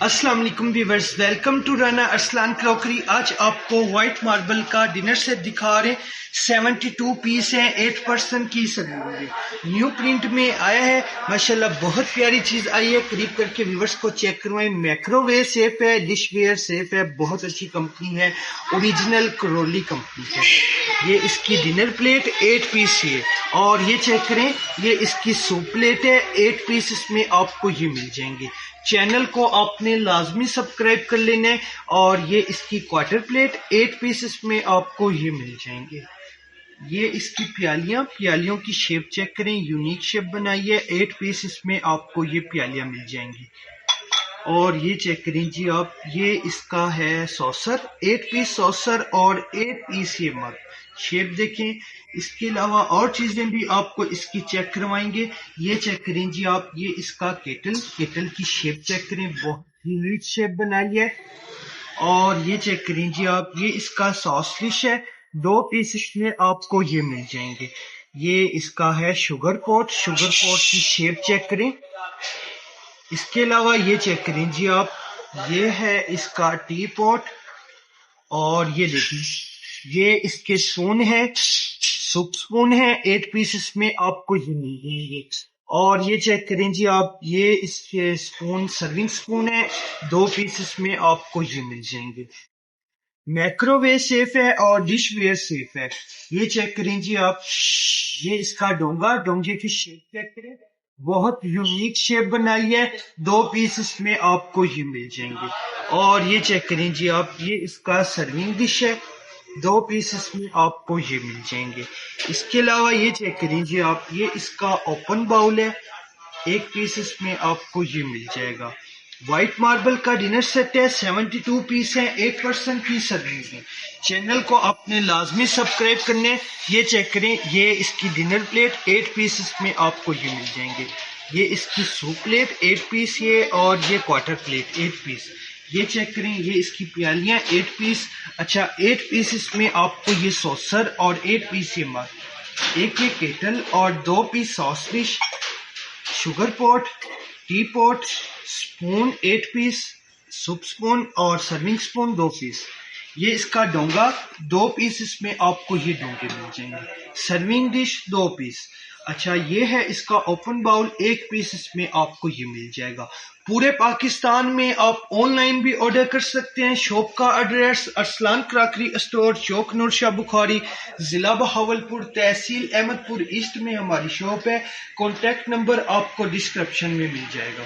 السلام علیکم viewers, welcome to Rana Arslan crockery. آج آپ کو وائٹ ماربل کا ڈنر سیٹ دکھا رہے ہیں۔ 72 پیس ہیں، 8% کی سروس نیو پرنٹ میں آیا ہے۔ ماشاءاللہ بہت پیاری چیز آئی ہے، قریب کر کے ویورز کو چیک کروائیں۔ مائکرو ویو سیف ہے، ڈش ویئر سیف ہے، بہت اچھی کمپنی ہے، اوریجنل کرولی کمپنی ہے۔ یہ اس کی ڈنر پلیٹ 8 پیس ہے، اور یہ چیک کریں، یہ اس کی سوپ پلیٹ ہے 8 پیس، اس میں آپ کو یہ مل جائیں گے۔ چینل کو آپ نے لازمی سبسکرائب کر لینا ہے، اور یہ اس کی کوارٹر پلیٹ 8 پیسز میں آپ کو یہ مل جائیں گے۔ یہ اس کی پیالیوں کی شیپ چیک کریں، یونیک شیپ بنائی ہے۔ 8 پیسز میں آپ کو یہ پیالیاں مل جائیں گی۔ اور یہ چیک کریں جی آپ، یہ اس کا ہے سوسر، 8 پیس سوسر اور 8 پیس یہ مگ۔ شیپ دیکھیں، اس کے علاوہ اور چیزیں بھی آپ کو اس کی چیک کروائیں گے۔ یہ چیک کریں جی آپ، یہ اس کا کیٹل کی شیپ چیک کریں، بہت نیٹ شیپ بنائی ہے۔ اور یہ چیک کریں جی آپ، یہ اس کا ساس ڈش ہے، 2 پیسز میں آپ کو یہ مل جائیں گے۔ یہ اس کا ہے شوگر پوٹ کی شیپ چیک کریں۔ اس کے علاوہ یہ چیک کریں جی آپ، یہ ہے اس کا ٹی پوٹ، اور یہ دیکھیں، یہ اس کے سپون ہے، سوپ سپون ہے، 8 پیسز میں آپ کو یہ مل جائیں گے۔ اور یہ چیک کریں جی آپ، یہ اس کے سپون سرونگ سپون ہے، 2 پیسز میں آپ کو یہ مل جائیں گے۔ مائکرو ویو سیف ہے اور ڈش ویئر سیف ہے۔ یہ چیک کریں جی آپ، یہ اس کا ڈونگے کی شیپ چیک کریں، بہت یونیک شیپ بنائی ہے، 2 پیسز میں آپ کو یہ مل جائیں گے۔ اور یہ چیک کریں جی آپ، یہ اس کا سرونگ ڈش ہے، 2 پیسز میں آپ کو یہ مل جائیں گے۔ اس کے علاوہ یہ چیک کریں جی آپ، یہ اس کا اوپن باؤل ہے، 1 پیسز میں آپ کو یہ مل جائے گا۔ وائٹ ماربل کا ڈنر سیٹ ہے، 72 پیس ہے، 8% کی سروس ہے۔ چینل کو آپ نے لازمی سبسکرائب کرنے۔ یہ چیک کریں، یہ اس کی ڈنر پلیٹ 8 پیسز میں آپ کو یہ مل جائیں گے۔ یہ اس کی سوپ پلیٹ 8 پیس یہ، اور یہ کوارٹر پلیٹ 8 پیس۔ یہ چیک کریں، یہ اس کی پیالیاں 8 پیس۔ اچھا، 8 پیسز میں آپ کو یہ سوسر اور 8 پیس یہ مگ، ایک یہ کیٹل اور 2 پیس ساس ڈش، شوگر پوٹ، ٹی پوٹ، سپون 8 پیس، سوپ سپون اور سرونگ سپون 2 پیس۔ یہ اس کا ڈونگا 2 پیسز میں آپ کو یہ ڈونگے مل جائیں گے۔ سرونگ ڈش 2 پیس۔ اچھا، یہ ہے اس کا اوپن باؤل، 1 پیسز میں آپ کو یہ مل جائے گا۔ پورے پاکستان میں آپ آن لائن بھی آرڈر کر سکتے ہیں۔ شاپ کا ایڈریس ارسلان کراکری اسٹور، چوک نور شاہ بخاری، ضلع بہاولپور، تحصیل احمد پور ایسٹ میں ہماری شاپ ہے۔ کانٹیکٹ نمبر آپ کو ڈسکرپشن میں مل جائے گا۔